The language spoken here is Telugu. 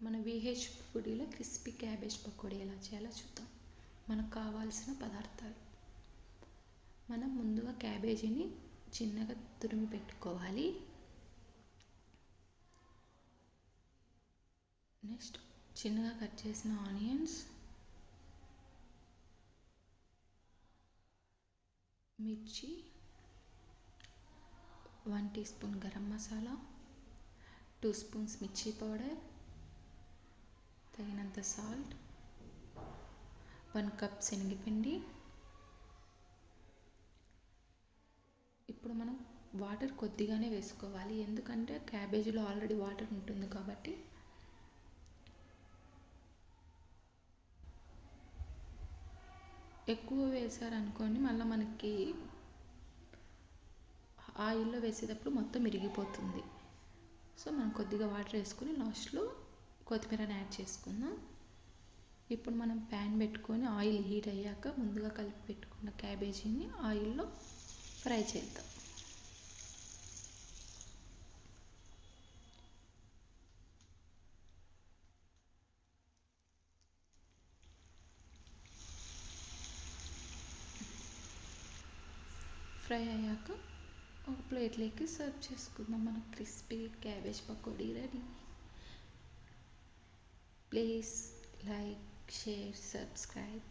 మన విహెచ్ ఫుడీలో క్రిస్పీ క్యాబేజ్ పకోడీ ఎలా చేయాలో చూద్దాం. మనకు కావాల్సిన పదార్థాలు: మనం ముందుగా క్యాబేజీని చిన్నగా తురిమి పెట్టుకోవాలి. నెక్స్ట్ చిన్నగా కట్ చేసిన ఆనియన్స్, మిర్చి, 1 teaspoon garam masala, 2 spoons మిర్చి పౌడర్, తగినంత సాల్ట్, 1 కప్ శనగపిండి. ఇప్పుడు మనం వాటర్ కొద్దిగానే వేసుకోవాలి, ఎందుకంటే క్యాబేజీలో ఆల్రెడీ వాటర్ ఉంటుంది కాబట్టి. ఎక్కువ వేసారనుకోండి మళ్ళీ మనకి ఆయిల్లో వేసేటప్పుడు మొత్తం ఇరిగిపోతుంది. సో మనం కొద్దిగా వాటర్ వేసుకొని లాస్ట్లో కొత్తిమీరని యాడ్ చేసుకుందాం. ఇప్పుడు మనం ప్యాన్ పెట్టుకొని ఆయిల్ హీట్ అయ్యాక ముందుగా కలిపి పెట్టుకున్న క్యాబేజీని ఆయిల్లో ఫ్రై చేద్దాం. ఫ్రై అయ్యాక ఒక ప్లేట్లోకి సర్వ్ చేసుకుందాం. మన crispy cabbage pakodi ready. Please like, share, subscribe.